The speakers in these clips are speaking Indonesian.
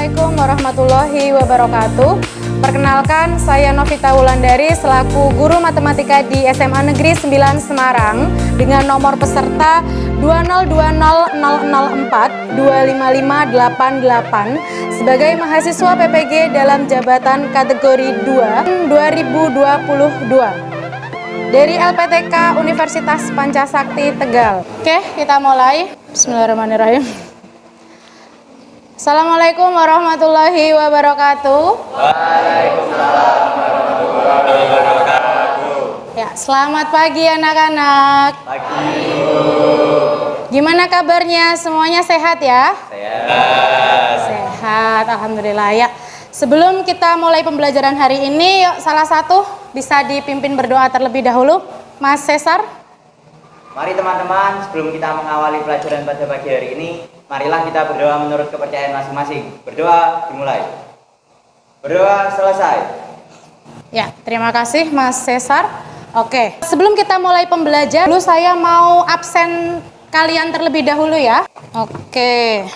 Assalamualaikum warahmatullahi wabarakatuh. Perkenalkan, saya Novita Wulandari selaku guru matematika di SMA Negeri 9 Semarang dengan nomor peserta 2020004255588 sebagai mahasiswa PPG dalam jabatan kategori 2 2022 dari LPTK Universitas Pancasakti Tegal. Oke, kita mulai. Bismillahirrahmanirrahim. Assalamualaikum warahmatullahi wabarakatuh. Waalaikumsalam warahmatullahi wabarakatuh. Ya, selamat pagi anak-anak. Pagi. Gimana kabarnya? Semuanya sehat ya? Sehat. Sehat, alhamdulillah ya. Sebelum kita mulai pembelajaran hari ini, yuk salah satu bisa dipimpin berdoa terlebih dahulu. Mas Cesar. Mari teman-teman, sebelum kita mengawali pelajaran pada pagi hari ini, marilah kita berdoa menurut kepercayaan masing-masing. Berdoa dimulai. Berdoa selesai. Ya, terima kasih Mas Cesar. Oke, sebelum kita mulai pembelajaran, dulu saya mau absen kalian terlebih dahulu ya. Oke.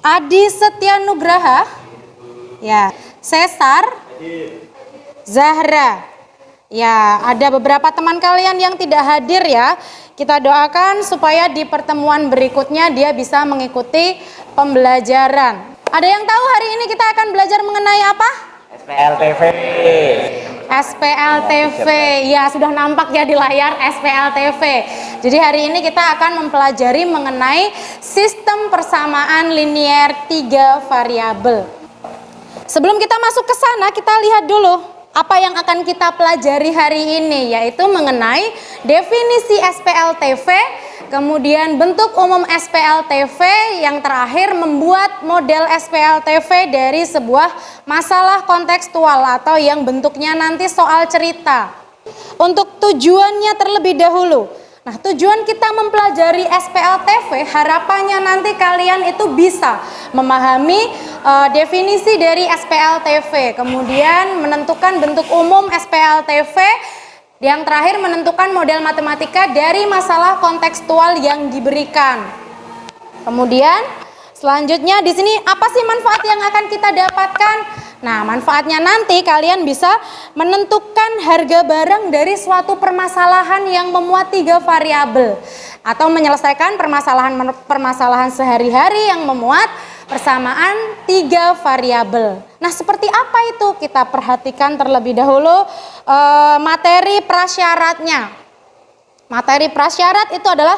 Adi Setyanugraha. Ya, Cesar. Zahra. Ya, ada beberapa teman kalian yang tidak hadir ya. Kita doakan supaya di pertemuan berikutnya dia bisa mengikuti pembelajaran. Ada yang tahu hari ini kita akan belajar mengenai apa? SPLTV. SPLTV. Ya, sudah nampak ya di layar SPLTV. Jadi hari ini kita akan mempelajari mengenai sistem persamaan linier 3 variabel. Sebelum kita masuk ke sana, kita lihat dulu apa yang akan kita pelajari hari ini, yaitu mengenai definisi SPLTV, kemudian bentuk umum SPLTV, yang terakhir membuat model SPLTV dari sebuah masalah kontekstual atau yang bentuknya nanti soal cerita. Untuk tujuannya terlebih dahulu. Nah, tujuan kita mempelajari SPLTV, harapannya nanti kalian itu bisa memahami definisi dari SPLTV, kemudian menentukan bentuk umum SPLTV, yang terakhir menentukan model matematika dari masalah kontekstual yang diberikan. Kemudian selanjutnya di sini apa sih manfaat yang akan kita dapatkan? Nah, manfaatnya nanti kalian bisa menentukan harga barang dari suatu permasalahan yang memuat 3 variabel atau menyelesaikan permasalahan sehari-hari yang memuat persamaan 3 variabel. Nah, seperti apa itu? Kita perhatikan terlebih dahulu materi prasyaratnya. Materi prasyarat itu adalah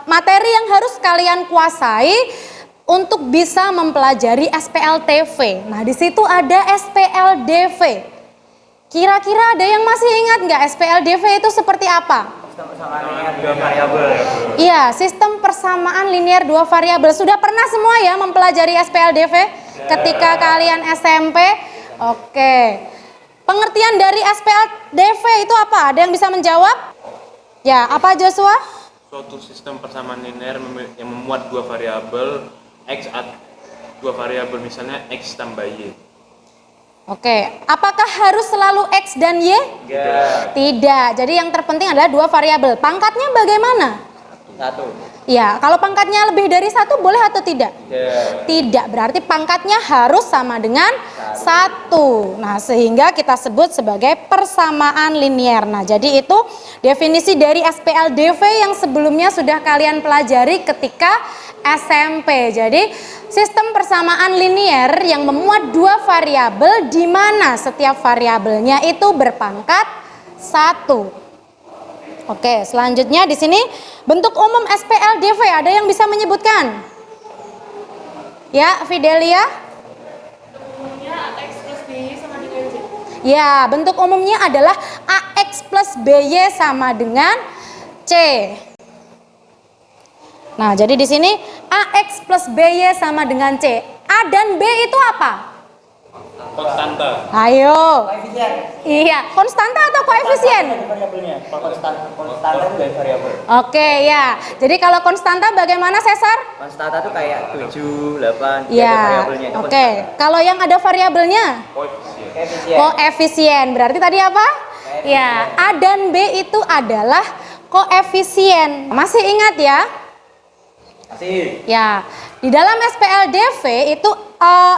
materi yang harus kalian kuasai untuk bisa mempelajari SPLTV. Nah, di situ ada SPLDV. Kira-kira ada yang masih ingat nggak SPLDV itu seperti apa? Sistem persamaan linier 2 variabel. Iya, sistem persamaan linier 2 variabel. Sudah pernah semua ya mempelajari SPLDV ketika kalian SMP? Oke. Pengertian dari SPLDV itu apa? Ada yang bisa menjawab? Ya, apa Joshua? Suatu sistem persamaan linear yang memuat 2 variabel X atau 2 variabel, misalnya X tambah Y. Oke, apakah harus selalu X dan Y? Tidak. Jadi yang terpenting adalah 2 variabel. Pangkatnya bagaimana? 1. Ya, kalau pangkatnya lebih dari 1 boleh atau tidak? Tidak, berarti pangkatnya harus sama dengan 1. Nah, sehingga kita sebut sebagai persamaan linier. Nah, jadi itu definisi dari SPLDV yang sebelumnya sudah kalian pelajari ketika SMP. Jadi, sistem persamaan linier yang memuat 2 variabel di mana setiap variabelnya itu berpangkat 1. Oke, selanjutnya di sini bentuk umum SPLDV ada yang bisa menyebutkan? Ya, Fidelia? Bentuk umumnya AX plus BY sama dengan Z. Ya, bentuk umumnya adalah AX plus BY sama dengan C. Nah, jadi di sini AX plus BY sama dengan C. A dan B itu apa? Konstanta. Ayo. Koefisien. Iya, konstanta atau koefisien? Variabelnya. Konstanta itu dari variabel. Oke, ya. Jadi kalau konstanta bagaimana, Cesar? Konstanta itu kayak 7, 8, Ya. variabelnya itu. Oke. Kalau yang ada variabelnya? Koefisien. Koefisien. Koefisien. Berarti tadi apa? Ya, A dan B itu adalah koefisien. Masih ingat ya? Masih. Ya, di dalam SPLDV itu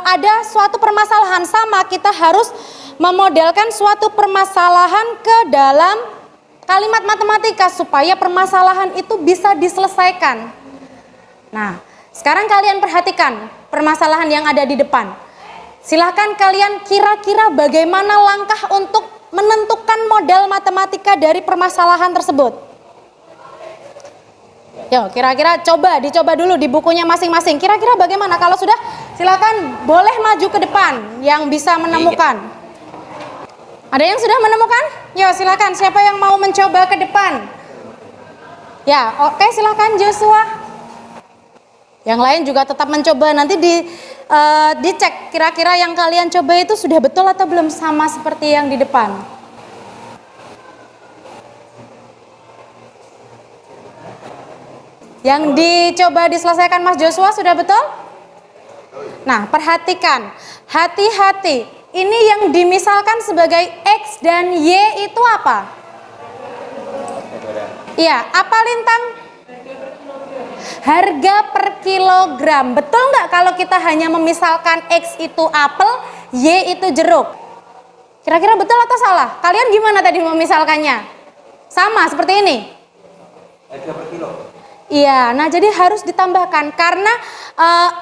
ada suatu permasalahan sama, kita harus memodelkan suatu permasalahan ke dalam kalimat matematika supaya permasalahan itu bisa diselesaikan. Nah, sekarang kalian perhatikan permasalahan yang ada di depan. Silahkan kalian kira-kira bagaimana langkah untuk menentukan model matematika dari permasalahan tersebut. Yo, kira-kira dicoba dulu di bukunya masing-masing. Kira-kira bagaimana? Kalau sudah, silahkan boleh maju ke depan yang bisa menemukan. Ada yang sudah menemukan? Yo, silahkan. Siapa yang mau mencoba ke depan? Ya, oke, silahkan Joshua. Yang lain juga tetap mencoba, nanti dicek kira-kira yang kalian coba itu sudah betul atau belum sama seperti yang di depan. Yang dicoba diselesaikan Mas Joshua sudah betul? Nah, perhatikan, hati-hati. Ini yang dimisalkan sebagai X dan Y itu apa? Iya, apa Lintang? Harga per kilogram. Betul nggak kalau kita hanya memisalkan X itu apel, Y itu jeruk? Kira-kira betul atau salah? Kalian gimana tadi memisalkannya? Sama seperti ini? Harga per kilo. Iya, nah jadi harus ditambahkan karena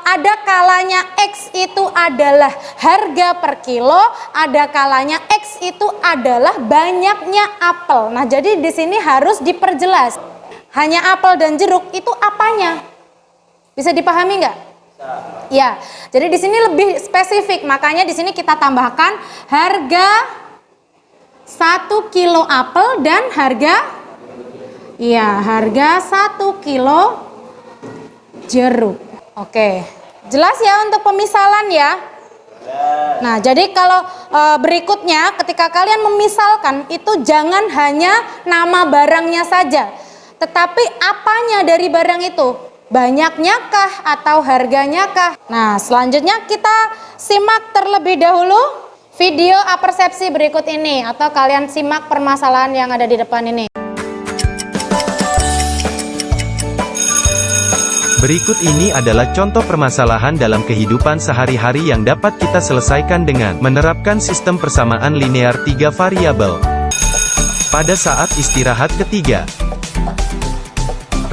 ada kalanya X itu adalah harga per kilo, ada kalanya X itu adalah banyaknya apel. Nah jadi di sini harus diperjelas. Hanya apel dan jeruk itu apanya? Bisa dipahami nggak? Ya, jadi di sini lebih spesifik, makanya di sini kita tambahkan harga 1 kilo apel dan harga harga 1 kilo jeruk. Oke, jelas ya untuk pemisalan ya. Nah, jadi kalau berikutnya ketika kalian memisalkan itu jangan hanya nama barangnya saja, tetapi apanya dari barang itu, banyaknya kah atau harganya kah. Nah, selanjutnya kita simak terlebih dahulu video apersepsi berikut ini, atau kalian simak permasalahan yang ada di depan ini. Berikut ini adalah contoh permasalahan dalam kehidupan sehari-hari yang dapat kita selesaikan dengan menerapkan sistem persamaan linear 3 variabel. Pada saat istirahat ketiga,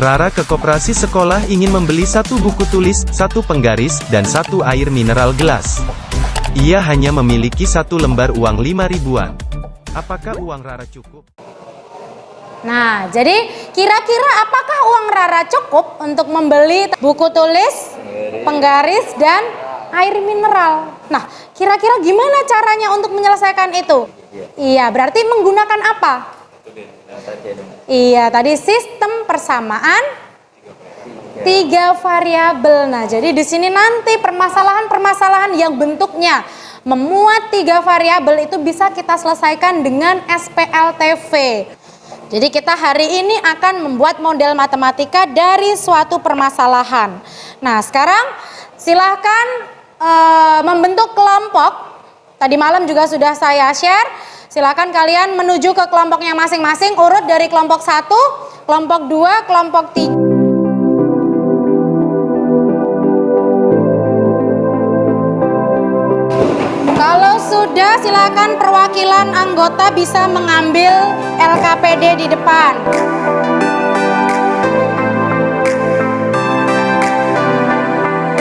Rara ke koperasi sekolah ingin membeli 1 buku tulis, 1 penggaris, dan 1 air mineral gelas. Ia hanya memiliki 1 lembar uang 5 ribuan. Apakah uang Rara cukup? Nah, jadi kira-kira apakah uang Rara cukup untuk membeli buku tulis, penggaris, dan air mineral? Nah, kira-kira gimana caranya untuk menyelesaikan itu? Iya, berarti menggunakan apa? Iya, tadi sistem persamaan 3 variabel. Nah, jadi di sini nanti permasalahan-permasalahan yang bentuknya memuat 3 variabel itu bisa kita selesaikan dengan SPLTV. Jadi kita hari ini akan membuat model matematika dari suatu permasalahan. Nah, sekarang silahkan membentuk kelompok. Tadi malam juga sudah saya share. Silahkan kalian menuju ke kelompoknya masing-masing, urut dari kelompok 1, kelompok 2, kelompok 3. Kalau sudah, silakan perwakilan anggota bisa mengambil LKPD di depan.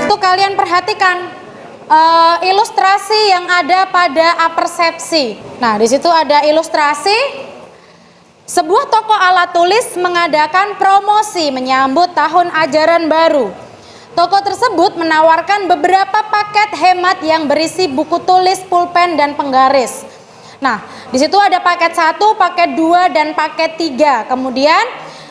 Untuk kalian perhatikan ilustrasi yang ada pada apersepsi. Nah, di situ ada ilustrasi. Sebuah toko alat tulis mengadakan promosi menyambut tahun ajaran baru. Toko tersebut menawarkan beberapa paket hemat yang berisi buku tulis, pulpen, dan penggaris. Nah, di situ ada paket 1, paket 2, dan paket 3. Kemudian,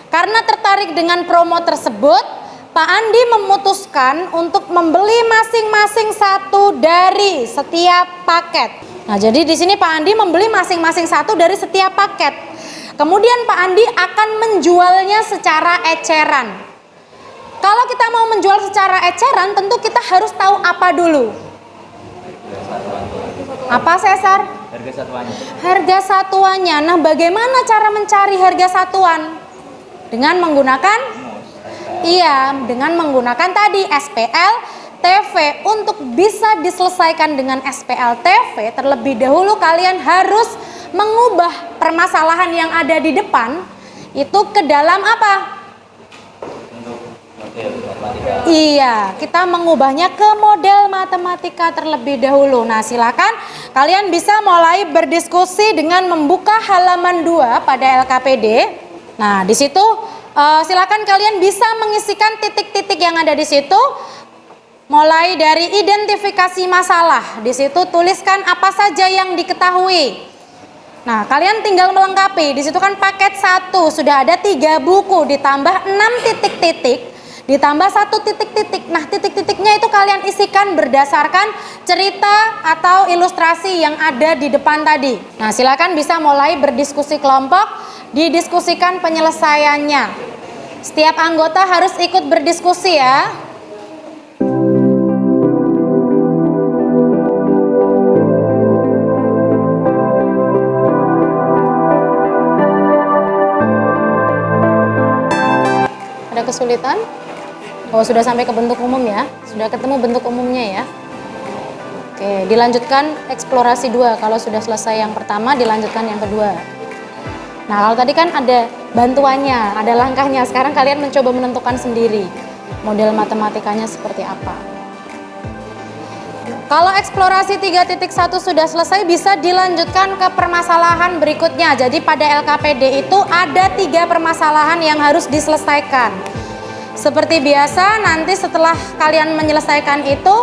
karena tertarik dengan promo tersebut, Pak Andi memutuskan untuk membeli masing-masing 1 dari setiap paket. Nah, jadi di sini Pak Andi membeli masing-masing 1 dari setiap paket. Kemudian Pak Andi akan menjualnya secara eceran. Kalau kita mau menjual secara eceran, tentu kita harus tahu apa dulu. Apa, Cesar? Harga satuannya. Harga satuannya. Nah, bagaimana cara mencari harga satuan? Dengan menggunakan? Iya, dengan menggunakan tadi SPL, SPLTV untuk bisa diselesaikan dengan SPLTV, terlebih dahulu kalian harus mengubah permasalahan yang ada di depan itu ke dalam apa? Iya, kita mengubahnya ke model matematika terlebih dahulu. Nah, silakan kalian bisa mulai berdiskusi dengan membuka halaman 2 pada LKPD. Nah, di situ silakan kalian bisa mengisikan titik-titik yang ada di situ. Mulai dari identifikasi masalah. Di situ tuliskan apa saja yang diketahui. Nah, kalian tinggal melengkapi. Di situ kan paket 1 sudah ada 3 buku ditambah 6 titik-titik, ditambah 1 titik-titik. Nah, titik-titiknya itu kalian isikan berdasarkan cerita atau ilustrasi yang ada di depan tadi. Nah, silakan bisa mulai berdiskusi kelompok, didiskusikan penyelesaiannya. Setiap anggota harus ikut berdiskusi ya. Ada kesulitan? Oh, sudah sampai ke bentuk umum ya? Sudah ketemu bentuk umumnya ya? Oke, dilanjutkan eksplorasi 2. Kalau sudah selesai yang pertama, dilanjutkan yang kedua. Nah, kalau tadi kan ada bantuannya, ada langkahnya. Sekarang kalian mencoba menentukan sendiri model matematikanya seperti apa. Kalau eksplorasi 3.1 sudah selesai, bisa dilanjutkan ke permasalahan berikutnya. Jadi pada LKPD itu ada 3 permasalahan yang harus diselesaikan. Seperti biasa, nanti setelah kalian menyelesaikan itu,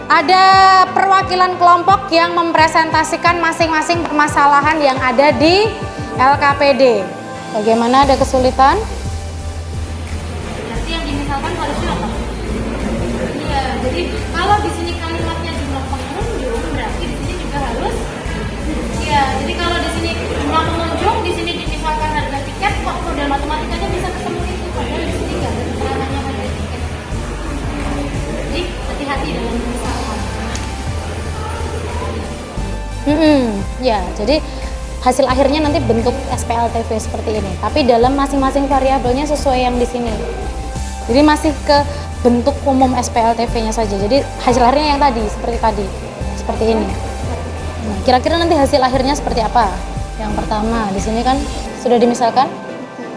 ada perwakilan kelompok yang mempresentasikan masing-masing permasalahan yang ada di LKPD. Bagaimana, ada kesulitan? Berarti yang dimisalkan harusnya apa? Iya, jadi kalau di sini kalimatnya jumlah pengunjung, berarti di sini juga harus. Iya, jadi kalau di sini jumlah pengunjung, di sini dimisalkan harga tiket, kok model matematikanya bisa ketemu itu. Padahal di sini nggak ada keterangannya harga tiket. Jadi hati-hati dalam memisalkan. Ya, jadi hasil akhirnya nanti bentuk SPLTV seperti ini. Tapi dalam masing-masing variabelnya sesuai yang di sini. Jadi masih ke bentuk umum SPLTV-nya saja. Jadi hasil akhirnya yang tadi, seperti ini. Nah, kira-kira nanti hasil akhirnya seperti apa? Yang pertama, di sini kan sudah dimisalkan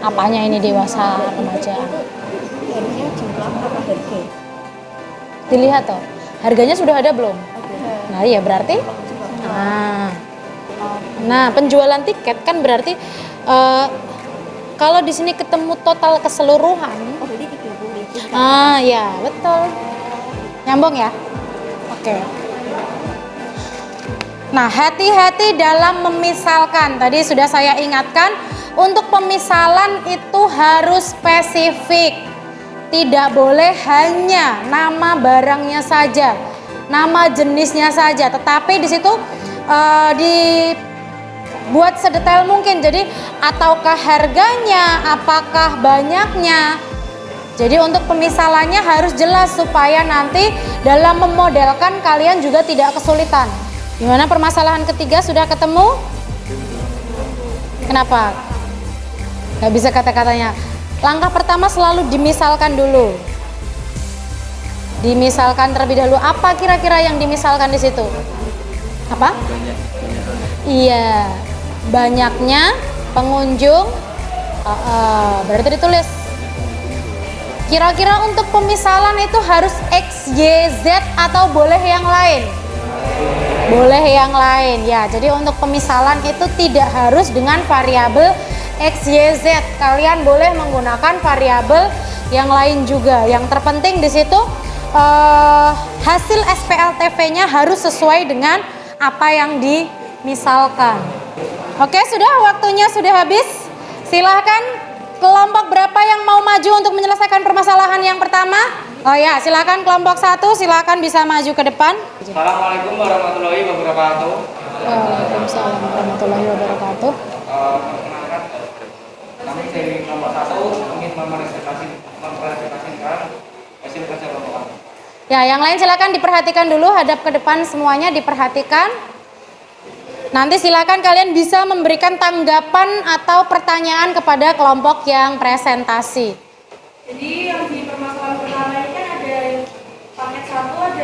apanya ini dewasa, remaja. Harusnya jumlah apa harga? Dilihat toh, harganya sudah ada belum? Nah, iya berarti. Nah, penjualan tiket kan berarti kalau di sini ketemu total keseluruhan. Oh, berarti 30.000. Ya, betul. Nyambung ya? Oke. Nah, hati-hati dalam memisalkan. Tadi sudah saya ingatkan, untuk pemisalan itu harus spesifik. Tidak boleh hanya nama barangnya saja, nama jenisnya saja, tetapi di situ dibuat sedetail mungkin. Jadi, ataukah harganya, apakah banyaknya. Jadi untuk pemisalannya harus jelas supaya nanti dalam memodelkan kalian juga tidak kesulitan. Gimana permasalahan ketiga, sudah ketemu? Kenapa? Gak bisa kata-katanya. Langkah pertama selalu dimisalkan dulu. Dimisalkan terlebih dahulu. Apa kira-kira yang dimisalkan di situ? Apa? Iya, banyaknya pengunjung. Berarti ditulis. Kira-kira untuk pemisalan itu harus X, Y, Z atau boleh yang lain? Boleh yang lain ya. Jadi untuk pemisalan itu tidak harus dengan variabel X, Y, Z. Kalian boleh menggunakan variabel yang lain juga. Yang terpenting di situ hasil SPLTV-nya harus sesuai dengan apa yang dimisalkan. Oke, sudah, waktunya sudah habis. Silahkan kelompok berapa yang mau maju untuk menyelesaikan permasalahan yang pertama? Oh ya, silakan kelompok 1, silakan bisa maju ke depan. Assalamualaikum warahmatullahi wabarakatuh. Waalaikumsalam warahmatullahi wabarakatuh. Perkenalkan, kami dari kelompok 1 ingin mempresentasikan hasil kerja kelompok kami. Ya, yang lain silakan diperhatikan dulu, hadap ke depan semuanya, diperhatikan. Nanti silakan kalian bisa memberikan tanggapan atau pertanyaan kepada kelompok yang presentasi. Jadi yang di permasalahan pertama ini kan ada paket 1, ada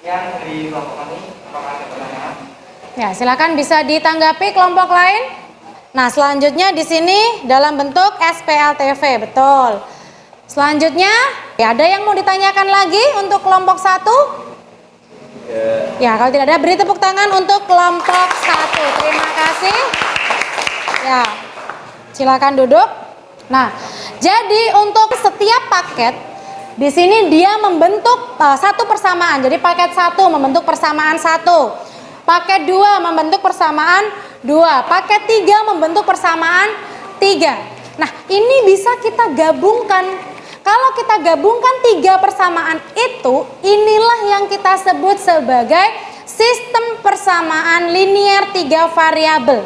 Yang dari kelompok kami, apakah ada pertanyaan? Ya, silakan bisa ditanggapi kelompok lain. Nah, selanjutnya di sini dalam bentuk SPLTV, betul. Selanjutnya, ya ada yang mau ditanyakan lagi untuk kelompok 1? Ya, kalau tidak ada beri tepuk tangan untuk kelompok 1. Terima kasih. Ya, silakan duduk. Nah, jadi untuk setiap paket di sini dia membentuk satu persamaan. Jadi paket 1 membentuk persamaan 1. Paket 2 membentuk persamaan 2. Paket 3 membentuk persamaan 3. Nah, ini bisa kita gabungkan. Kalau kita gabungkan 3 persamaan itu, inilah yang kita sebut sebagai sistem persamaan linier 3 variabel.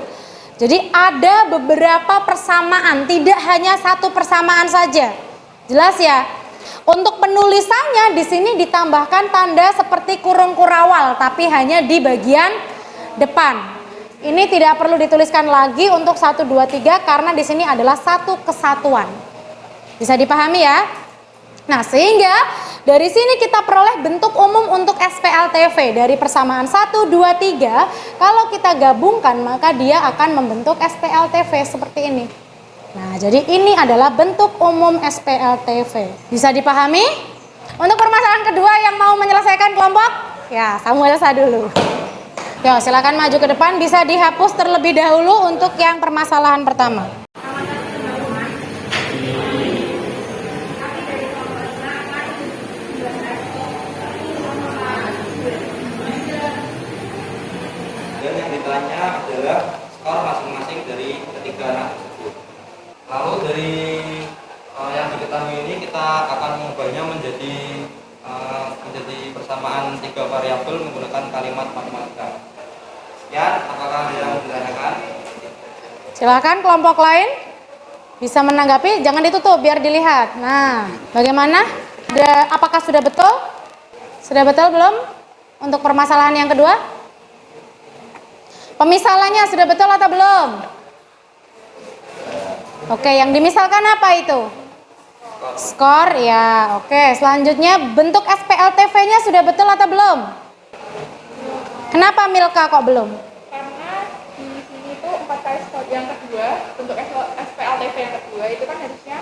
Jadi ada beberapa persamaan, tidak hanya satu persamaan saja. Jelas ya? Untuk penulisannya di sini ditambahkan tanda seperti kurung kurawal, tapi hanya di bagian depan. Ini tidak perlu dituliskan lagi untuk 1, 2, 3 karena di sini adalah satu kesatuan. Bisa dipahami ya? Nah, sehingga dari sini kita peroleh bentuk umum untuk SPLTV dari persamaan 1, 2, 3. Kalau kita gabungkan maka dia akan membentuk SPLTV seperti ini. Nah, jadi ini adalah bentuk umum SPLTV. Bisa dipahami? Untuk permasalahan kedua yang mau menyelesaikan kelompok, ya Samuelsa dulu. Ya, silakan maju ke depan, bisa dihapus terlebih dahulu untuk yang permasalahan pertama. Dan yang ditanya adalah skor masing-masing dari ketiga anak tersebut. Lalu dari yang diketahui ini kita akan mengubahnya menjadi persamaan 3 variabel menggunakan kalimat matematika. Ya, apakah ada yang ditanyakan? Silakan kelompok lain bisa menanggapi, jangan ditutup biar dilihat. Nah, bagaimana? Apakah sudah betul? Sudah betul belum? Untuk permasalahan yang kedua? Pemisalannya sudah betul atau belum? Oke, yang dimisalkan apa itu? Skor, ya. Oke, selanjutnya bentuk SPLTV-nya sudah betul atau belum? Kenapa Milka kok belum? Karena di sini tuh 4 kali skor yang kedua, bentuk SPLTV yang kedua itu kan harusnya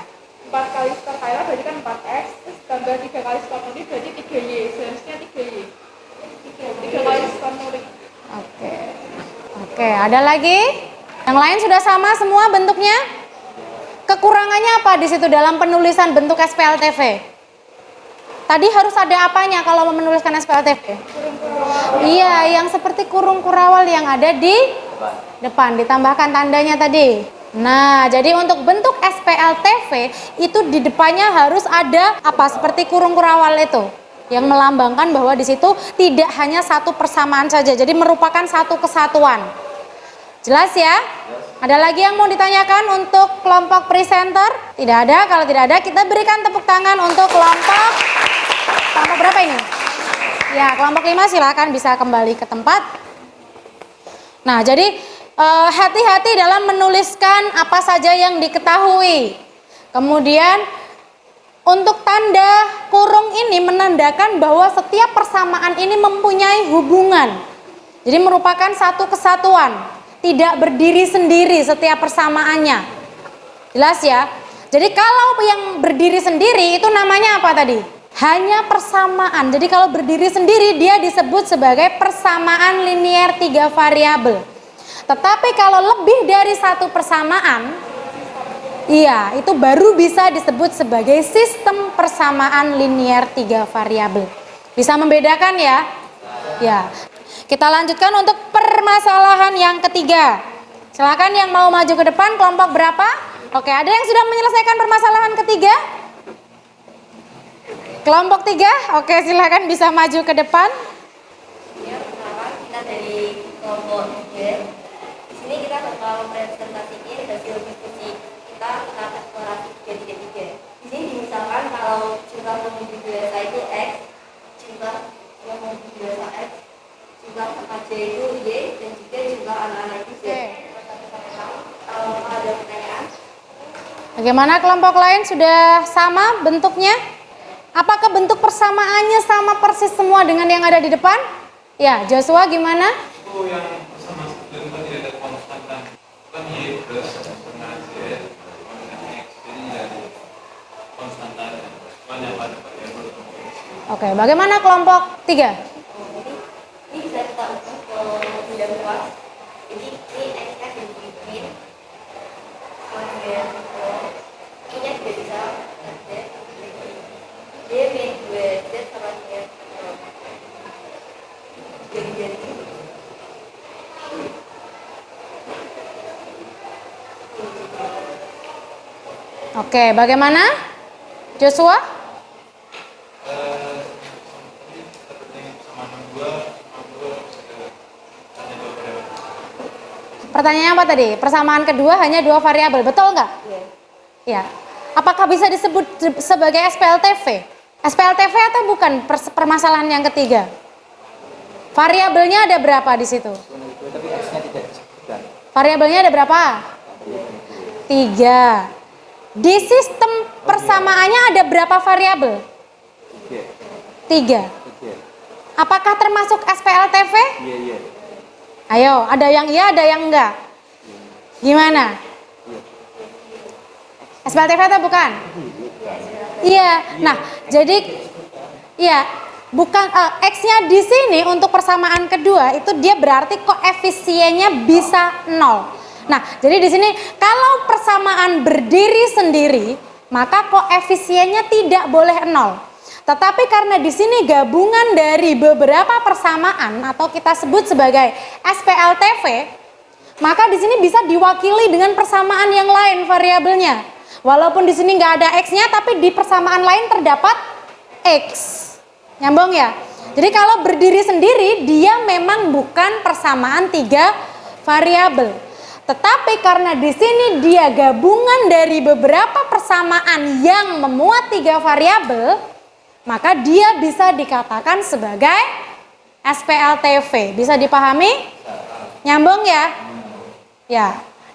4 kali skor Tyler berarti kan 4X, terus tambah 3 kali skor Nuri berarti 3Y, seharusnya 3Y. 3 kali skor Nuri. Oke, ada lagi? Yang lain sudah sama semua bentuknya? Kekurangannya apa di situ dalam penulisan bentuk SPLTV? Tadi harus ada apanya kalau mau menuliskan SPLTV? Iya, yang seperti kurung kurawal yang ada di depan, ditambahkan tandanya tadi. Nah, jadi untuk bentuk SPLTV itu di depannya harus ada apa? Seperti kurung kurawal itu, yang melambangkan bahwa di situ tidak hanya satu persamaan saja, jadi merupakan satu kesatuan. Jelas ya? Ada lagi yang mau ditanyakan untuk kelompok presenter? Tidak ada. Kalau tidak ada, kita berikan tepuk tangan untuk kelompok berapa ini? Ya, kelompok 5 silakan bisa kembali ke tempat. Nah, jadi hati-hati dalam menuliskan apa saja yang diketahui. Kemudian untuk tanda kurung ini menandakan bahwa setiap persamaan ini mempunyai hubungan. Jadi merupakan satu kesatuan. Tidak berdiri sendiri setiap persamaannya. Jelas ya? Jadi kalau yang berdiri sendiri itu namanya apa tadi? Hanya persamaan. Jadi kalau berdiri sendiri dia disebut sebagai persamaan linier 3 variabel. Tetapi kalau lebih dari satu persamaan, iya, itu baru bisa disebut sebagai sistem persamaan linier 3 variabel. Bisa membedakan ya? Ya. Kita lanjutkan untuk permasalahan yang ketiga. Silakan yang mau maju ke depan, kelompok berapa? Oke, ada yang sudah menyelesaikan permasalahan ketiga? Kelompok 3? Oke, silakan bisa maju ke depan. Ya, pertama kita dari kelompok 3. Di sini kita bakal presentasikan hasil diskusi kita tentang eksplorasi 3-3. Di sini dimisalkan kalau jumlah pengunjung biasa itu X, jumlah yang pengunjung biasa X, jumlah remaja itu Y, dan juga jumlah anak-anak itu Z. Kalau ada pertanyaan? Bagaimana kelompok lain sudah sama bentuknya? Apa bentuk persamaannya sama persis semua dengan yang ada di depan? Ya, Joshua gimana? Itu yang sama bentuk tidak ada konstan kan Y plus setengah Z X, jadi jadi konstan tadi banyak pada variabel. Oke, bagaimana kelompok 3? Ini bisa kita ubah ke bidang luas. Jadi ini X-nya jadi between, kemudian I-nya juga bisa Z, D min 2Z sama dengan jadi Oke, bagaimana? Joshua? Pertanyaannya apa tadi? Persamaan kedua hanya 2 variabel, betul nggak? Ya. Apakah bisa disebut sebagai SPLTV? SPLTV atau bukan permasalahan yang ketiga? Variabelnya ada berapa di situ? Tapi X-nya tidak disebutkan. Variabelnya ada berapa? 3. Di sistem persamaannya ada berapa variabel? 3. Apakah termasuk SPLTV? Iya. Ayo, ada yang iya, ada yang enggak. Gimana? SPLTV atau bukan? Iya. Nah, jadi iya, bukan X-nya di sini untuk persamaan kedua itu dia berarti koefisiennya bisa 0. Nah, jadi di sini kalau persamaan berdiri sendiri, maka koefisiennya tidak boleh 0. Tetapi karena di sini gabungan dari beberapa persamaan atau kita sebut sebagai SPLTV, maka di sini bisa diwakili dengan persamaan yang lain variabelnya. Walaupun di sini nggak ada X-nya, tapi di persamaan lain terdapat X. Nyambung ya? Jadi kalau berdiri sendiri, dia memang bukan persamaan 3 variabel. Tetapi karena di sini dia gabungan dari beberapa persamaan yang memuat 3 variabel, maka dia bisa dikatakan sebagai SPLTV. Bisa dipahami? Nyambung ya? Ya.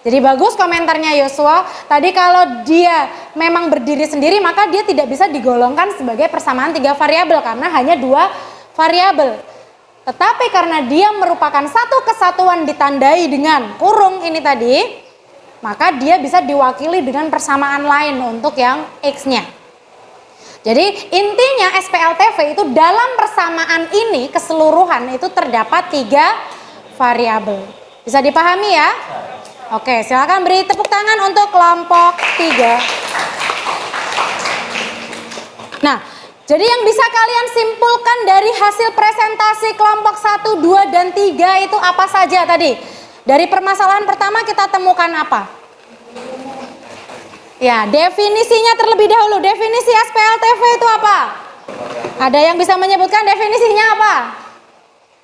Jadi bagus komentarnya Yosua. Tadi kalau dia memang berdiri sendiri, maka dia tidak bisa digolongkan sebagai persamaan 3 variabel karena hanya 2 variabel. Tetapi karena dia merupakan satu kesatuan ditandai dengan kurung ini tadi, maka dia bisa diwakili dengan persamaan lain untuk yang X-nya. Jadi intinya SPLTV itu dalam persamaan ini keseluruhan itu terdapat 3 variabel. Bisa dipahami ya? Oke, silakan beri tepuk tangan untuk kelompok 3. Nah, jadi yang bisa kalian simpulkan dari hasil presentasi kelompok 1, 2, dan 3 itu apa saja tadi? Dari permasalahan pertama kita temukan apa? Ya, definisinya terlebih dahulu. Definisi SPLTV itu apa? Ada yang bisa menyebutkan definisinya apa?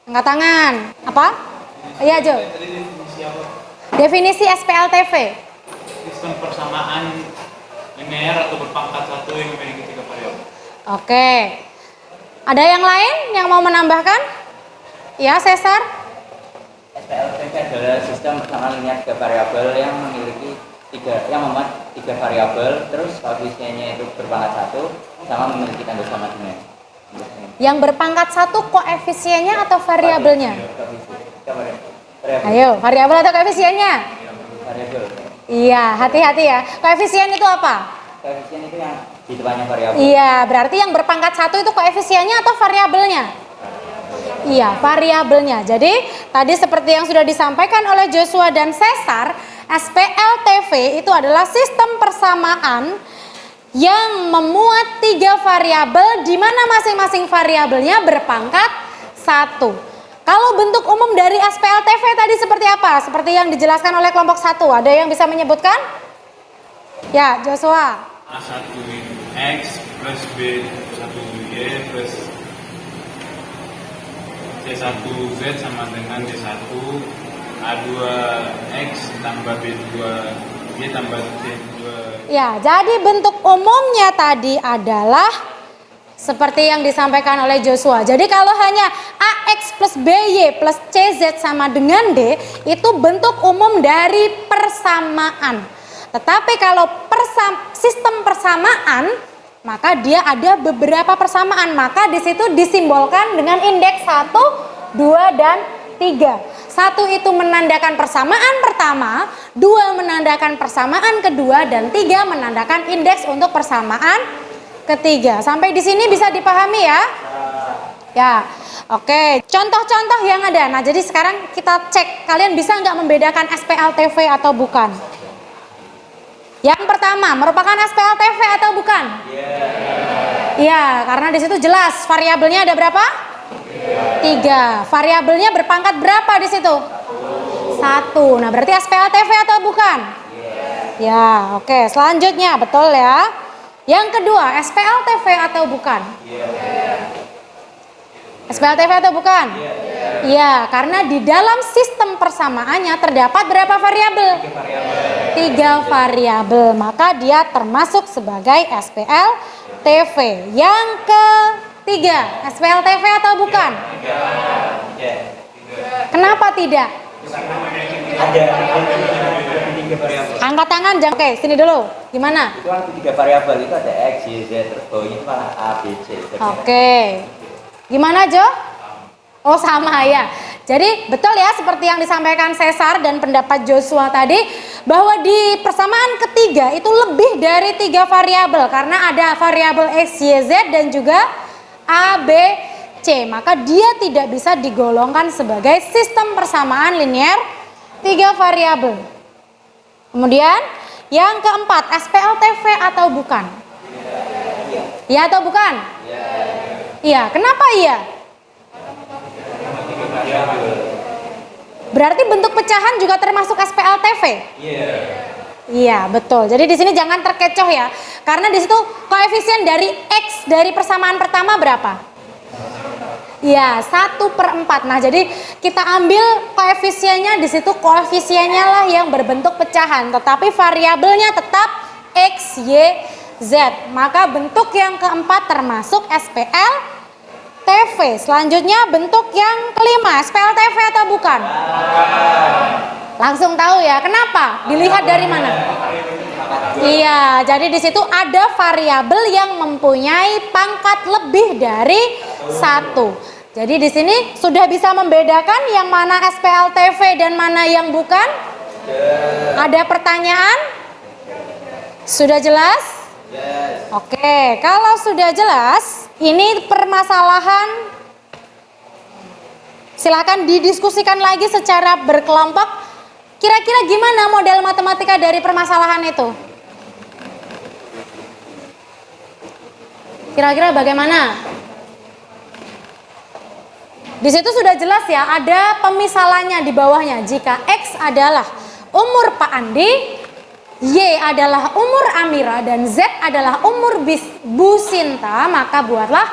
Angkat tangan. Apa? Iya, Jo. Definisi SPLTV. Sistem persamaan linear atau berpangkat 1 yang memiliki 3 variabel. Oke. Ada yang lain yang mau menambahkan? Ya, Cesar. SPLTV adalah sistem persamaan linear 3 variabel yang memiliki memuat 3 variabel, terus koefisiennya itu berpangkat 1 sama memiliki tanda sama dengan. Yang berpangkat 1 koefisiennya atau variabelnya? Ayo, variabel atau koefisiennya? Variabel. Iya, hati-hati ya. Koefisien itu apa? Koefisien itu yang di depannya variabel. Iya, berarti yang berpangkat 1 itu koefisiennya atau variabelnya? Iya, variabelnya. Jadi, tadi seperti yang sudah disampaikan oleh Joshua dan Cesar, SPLTV itu adalah sistem persamaan yang memuat 3 variabel di mana masing-masing variabelnya berpangkat 1. Kalau bentuk umum dari SPLTV tadi seperti apa? Seperti yang dijelaskan oleh kelompok 1. Ada yang bisa menyebutkan? Ya, Joshua. A1 X plus B1Y plus C1Z sama dengan D1 A2X tambah B2Y tambah C2. Ya, jadi bentuk umumnya tadi adalah seperti yang disampaikan oleh Joshua. Jadi kalau hanya AX plus BY plus CZ sama dengan D, itu bentuk umum dari persamaan. Tetapi kalau sistem persamaan, maka dia ada beberapa persamaan. Maka di situ disimbolkan dengan indeks 1, 2, dan 3. 1 itu menandakan persamaan pertama, 2 menandakan persamaan kedua, dan 3 menandakan indeks untuk persamaan ketiga. Sampai di sini bisa dipahami ya? Ya, oke. Contoh-contoh yang ada. Nah, jadi sekarang kita cek, kalian bisa nggak membedakan SPLTV atau bukan? Yang pertama, merupakan SPLTV atau bukan? Iya, karena di situ jelas variabelnya ada berapa? 3. Variabelnya berpangkat berapa di situ? 1. Nah, berarti SPLTV atau bukan? Ya, oke. Selanjutnya, betul ya. Yang kedua, SPLTV atau bukan? SPLTV atau bukan? Iya, karena di dalam sistem persamaannya terdapat berapa variabel? 3 variabel. Maka dia termasuk sebagai SPLTV. Yang ketiga, SPLTV atau bukan? Kenapa tidak? Angkat tangan, jangan. Oke, sini dulu. Gimana? Itu kan 3 variabel, itu ada X, Y, Z, terus bawahnya itu malah A, B, C. Oke. Gimana, Jo? Oh, sama ya. Jadi betul ya seperti yang disampaikan Cesar dan pendapat Joshua tadi, bahwa di persamaan ketiga itu lebih dari 3 variabel karena ada variabel X, Y, Z dan juga A, B, C. Maka dia tidak bisa digolongkan sebagai sistem persamaan linear 3 variabel. Kemudian yang keempat, SPLTV atau bukan? Iya atau bukan? Iya. Kenapa iya? Berarti bentuk pecahan juga termasuk SPLTV? Iya, betul. Jadi di sini jangan terkecoh ya. Karena di situ koefisien dari X dari persamaan pertama berapa? Iya, 1/4. Nah, jadi kita ambil koefisiennya di situ, koefisiennya lah yang berbentuk pecahan, tetapi variabelnya tetap X, Y, Z. Maka bentuk yang keempat termasuk SPLTV. Selanjutnya bentuk yang kelima, SPLTV atau bukan? Langsung tahu ya. Kenapa? Dilihat dari mana? Iya, jadi di situ ada variabel yang mempunyai pangkat lebih dari 1. Jadi di sini sudah bisa membedakan yang mana SPLTV dan mana yang bukan? Ada pertanyaan? Sudah jelas? Oke, kalau sudah jelas, ini permasalahan silakan didiskusikan lagi secara berkelompok. Kira-kira gimana model matematika dari permasalahan itu? Kira-kira bagaimana? Di situ sudah jelas ya, ada pemisalannya di bawahnya. Jika X adalah umur Pak Andi, Y adalah umur Amira, dan Z adalah umur Bu Sinta, maka buatlah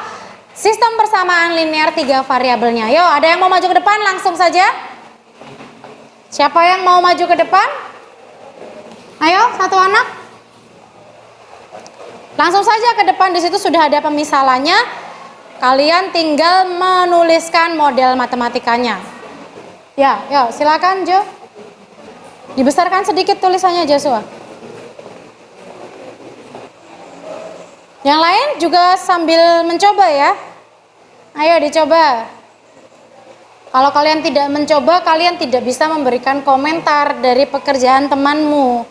sistem persamaan linear 3 variabelnya. Yo, ada yang mau maju ke depan? Langsung saja. Siapa yang mau maju ke depan? Ayo, satu anak. Langsung saja ke depan, di situ sudah ada pemisalannya. Kalian tinggal menuliskan model matematikanya. Ya, yuk silakan Jo. Dibesarkan sedikit tulisannya Joshua. Yang lain juga sambil mencoba ya. Ayo dicoba. Kalau kalian tidak mencoba, kalian tidak bisa memberikan komentar dari pekerjaan temanmu.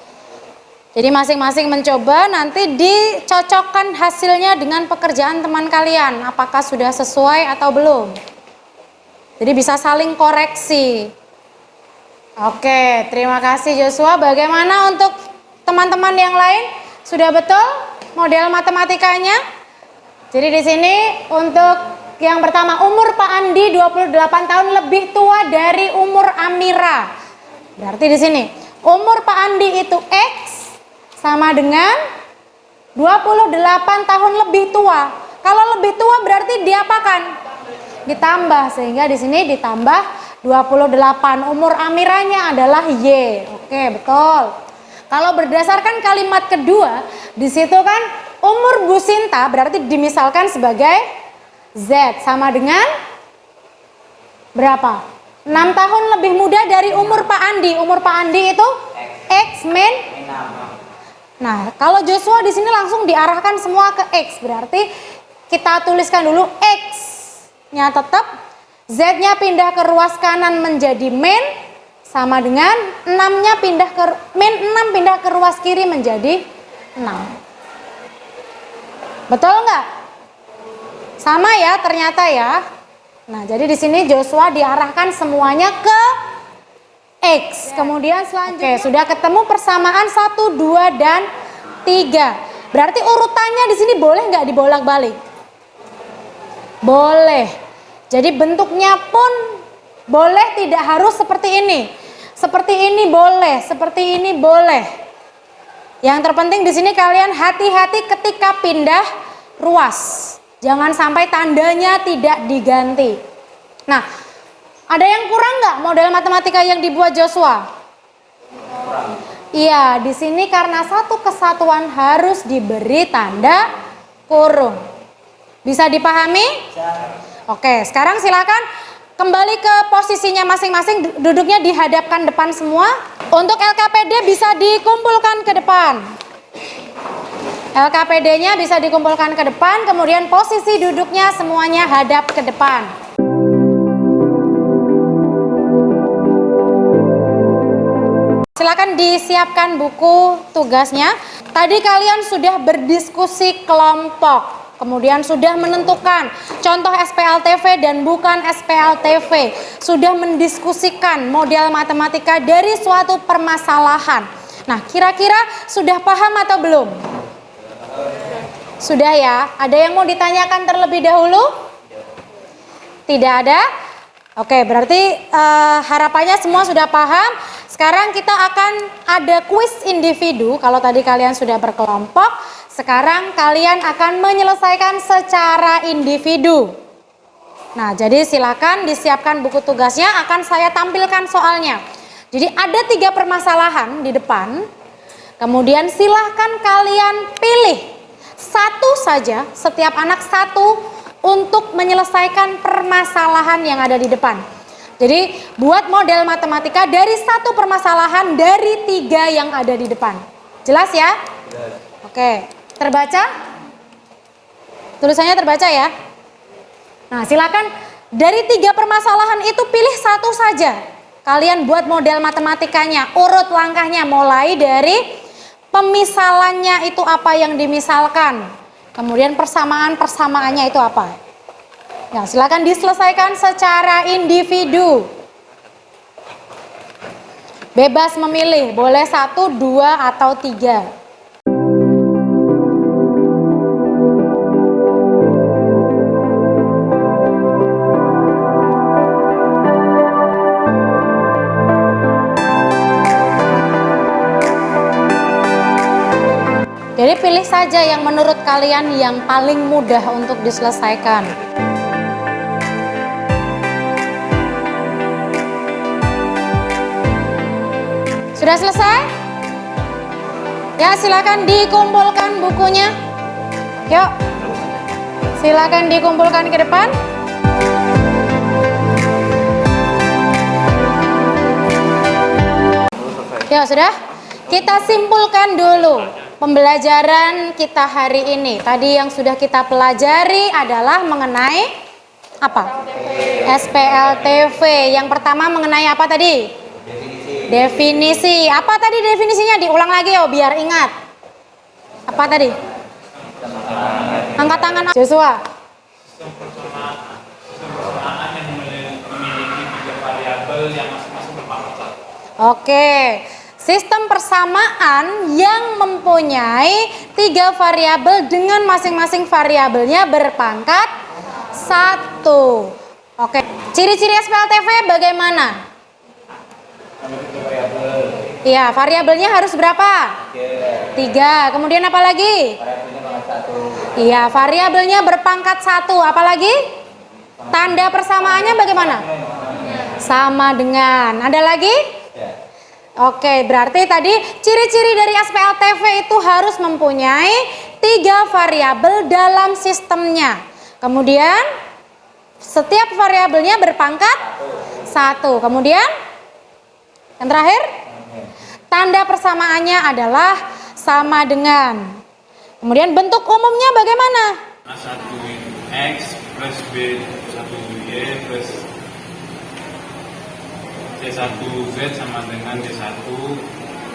Jadi masing-masing mencoba, nanti dicocokkan hasilnya dengan pekerjaan teman kalian. Apakah sudah sesuai atau belum. Jadi bisa saling koreksi. Oke, terima kasih Joshua. Bagaimana untuk teman-teman yang lain? Sudah betul model matematikanya? Jadi di sini untuk yang pertama, umur Pak Andi 28 tahun lebih tua dari umur Amira. Berarti di sini umur Pak Andi itu X sama dengan 28 tahun lebih tua. Kalau lebih tua berarti diapakan? Ditambah, sehingga di sini ditambah 28. Umur Amiranya adalah Y. Oke, betul. Kalau berdasarkan kalimat kedua, di situ kan umur Bu Sinta berarti dimisalkan sebagai Z sama dengan berapa? 6 tahun lebih muda dari umur Pak Andi. Umur Pak Andi itu X min 6 Nah, kalau Joshua di sini langsung diarahkan semua ke X, berarti kita tuliskan dulu X-nya tetap, Z-nya pindah ke ruas kanan menjadi min, sama dengan 6-nya pindah ke min 6 pindah ke ruas kiri menjadi 6. Betul nggak? Sama ya ternyata ya. Nah, jadi di sini Joshua diarahkan semuanya ke X. Kemudian selanjutnya, oke, sudah ketemu persamaan 1, 2, dan 3. Berarti urutannya di sini boleh nggak dibolak-balik? Boleh. Jadi bentuknya pun boleh, tidak harus seperti ini. Seperti ini boleh, seperti ini boleh. Yang terpenting di sini kalian hati-hati ketika pindah ruas. Jangan sampai tandanya tidak diganti. Nah, ada yang kurang nggak model matematika yang dibuat Joshua? Iya, di sini karena satu kesatuan harus diberi tanda kurung. Bisa dipahami? Oke, sekarang silakan kembali ke posisinya masing-masing, duduknya dihadapkan depan semua. Untuk LKPD bisa dikumpulkan ke depan. LKPD-nya bisa dikumpulkan ke depan, kemudian posisi duduknya semuanya hadap ke depan. Silakan disiapkan buku tugasnya. Tadi kalian sudah berdiskusi kelompok, kemudian sudah menentukan contoh SPLTV dan bukan SPLTV. Sudah mendiskusikan model matematika dari suatu permasalahan. Nah, kira-kira sudah paham atau belum? Sudah ya? Ada yang mau ditanyakan terlebih dahulu? Tidak ada? Oke, berarti harapannya semua sudah paham. Sekarang kita akan ada kuis individu. Kalau tadi kalian sudah berkelompok, sekarang kalian akan menyelesaikan secara individu. Nah, jadi silakan disiapkan buku tugasnya, akan saya tampilkan soalnya. Jadi ada 3 permasalahan di depan. Kemudian silahkan kalian pilih satu saja, setiap anak satu untuk menyelesaikan permasalahan yang ada di depan. Jadi buat model matematika dari satu permasalahan dari 3 yang ada di depan. Jelas ya? Oke, terbaca? Tulisannya terbaca ya? Nah, silakan dari 3 permasalahan itu pilih satu saja. Kalian buat model matematikanya, urut langkahnya mulai dari pemisalannya itu apa yang dimisalkan. Kemudian persamaan-persamaannya itu apa. Nah, silakan diselesaikan secara individu. Bebas memilih, boleh 1, 2, atau 3. Jadi pilih saja yang menurut kalian yang paling mudah untuk diselesaikan. Sudah selesai? Ya, silakan dikumpulkan bukunya. Yuk, silakan dikumpulkan ke depan. Ya, sudah? Kita simpulkan dulu pembelajaran kita hari ini. Tadi yang sudah kita pelajari adalah mengenai apa? SPLTV. Yang pertama mengenai apa tadi? Definisi. Apa tadi definisinya? Diulang lagi ya biar ingat. Apa tadi? Angkat tangan Joshua. Sistem persamaan yang memiliki 3 variabel yang masing-masing berpangkat 1. Oke. Sistem persamaan yang mempunyai 3 variabel dengan masing-masing variabelnya berpangkat 1. Oke. Ciri-ciri SPLTV bagaimana? Iya, variabelnya harus berapa? 3. Kemudian apa lagi? Iya, variabelnya berpangkat 1. Apa lagi? Tanda persamaannya bagaimana? Sama dengan. Ada lagi? Oke, berarti tadi ciri-ciri dari SPLTV itu harus mempunyai 3 variabel dalam sistemnya. Kemudian setiap variabelnya berpangkat 1. Kemudian yang terakhir, tanda persamaannya adalah sama dengan. Kemudian bentuk umumnya bagaimana? A1 X plus B1Y plus C1Z sama dengan D1,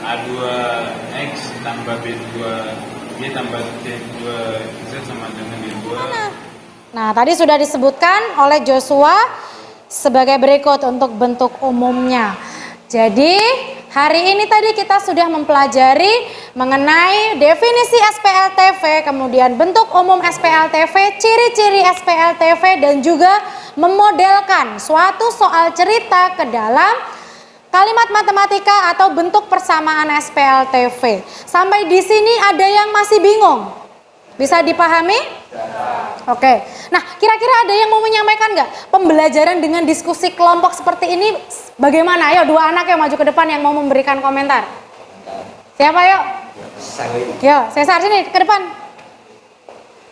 A2X tambah B2Y tambah C2Z sama dengan D2. Nah, tadi sudah disebutkan oleh Joshua sebagai berikut untuk bentuk umumnya. Jadi, hari ini tadi kita sudah mempelajari mengenai definisi SPLTV, kemudian bentuk umum SPLTV, ciri-ciri SPLTV, dan juga memodelkan suatu soal cerita ke dalam kalimat matematika atau bentuk persamaan SPLTV. Sampai di sini ada yang masih bingung? Bisa dipahami? Oke. Nah, kira-kira ada yang mau menyampaikan nggak? Pembelajaran dengan diskusi kelompok seperti ini bagaimana? Ayo, dua anak yang maju ke depan yang mau memberikan komentar. Siapa yuk? Yuk, Cesar sini ke depan.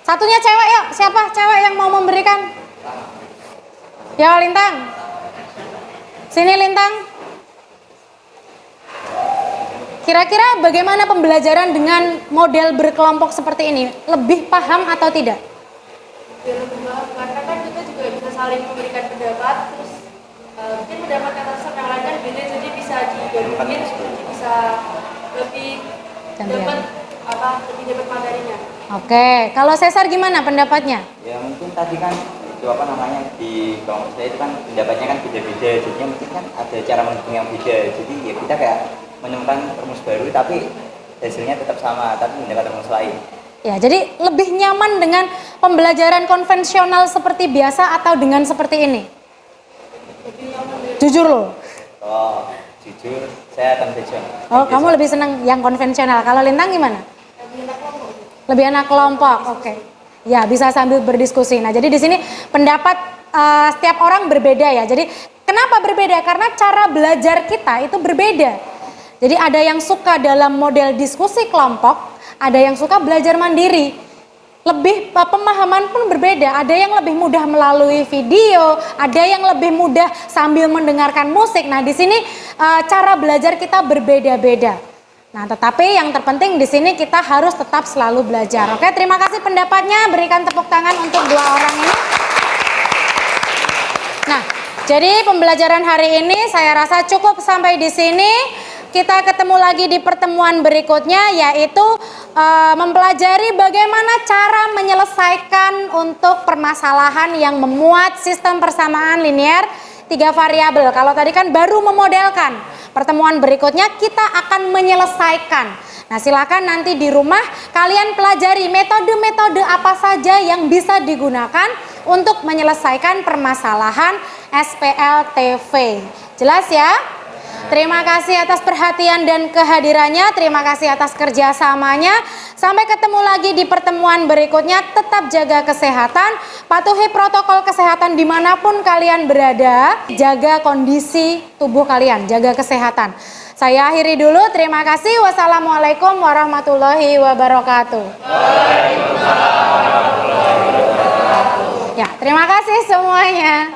Satunya cewek yuk. Siapa cewek yang mau memberikan? Ya, Lintang. Sini Lintang. Kira-kira bagaimana pembelajaran dengan model berkelompok seperti ini? Lebih paham atau tidak? Biar lebih paham, karena kan kita juga bisa saling memberikan pendapat, terus mungkin pendapat yang yang lain kan beda, jadi bisa digabungin, jadi bisa lebih dapat lebih dapat materinya. Oke, kalau Cesar gimana pendapatnya? Ya mungkin tadi kan itu di kelompok saya itu kan pendapatnya kan beda-beda, jadinya mungkin kan ada cara menghitung yang beda, jadi ya kita kayak menemukan rumus baru tapi hasilnya tetap sama, tapi mendapatkan rumus lain. Ya, jadi lebih nyaman dengan pembelajaran konvensional seperti biasa atau dengan seperti ini? Jujur loh. Oh, jujur saya konvensional. Oh, kamu lebih senang yang konvensional. Kalau Lintang gimana? Lebih enak kelompok. Oke. Ya, bisa sambil berdiskusi. Nah, jadi di sini pendapat setiap orang berbeda ya. Jadi kenapa berbeda? Karena cara belajar kita itu berbeda. Jadi ada yang suka dalam model diskusi kelompok, ada yang suka belajar mandiri. Lebih pemahaman pun berbeda. Ada yang lebih mudah melalui video, ada yang lebih mudah sambil mendengarkan musik. Nah, di sini cara belajar kita berbeda-beda. Nah, tetapi yang terpenting di sini kita harus tetap selalu belajar. Oke, terima kasih pendapatnya. Berikan tepuk tangan untuk dua orang ini. Nah, jadi pembelajaran hari ini saya rasa cukup sampai di sini. Kita ketemu lagi di pertemuan berikutnya, yaitu mempelajari bagaimana cara menyelesaikan untuk permasalahan yang memuat sistem persamaan linier 3 variabel. Kalau tadi kan baru memodelkan, pertemuan berikutnya kita akan menyelesaikan. Nah, silakan nanti di rumah kalian pelajari metode-metode apa saja yang bisa digunakan untuk menyelesaikan permasalahan SPLTV. Jelas ya? Terima kasih atas perhatian dan kehadirannya, terima kasih atas kerjasamanya. Sampai ketemu lagi di pertemuan berikutnya. Tetap jaga kesehatan, patuhi protokol kesehatan dimanapun kalian berada. Jaga kondisi tubuh kalian, jaga kesehatan. Saya akhiri dulu, terima kasih. Wassalamualaikum warahmatullahi wabarakatuh. Ya, terima kasih semuanya.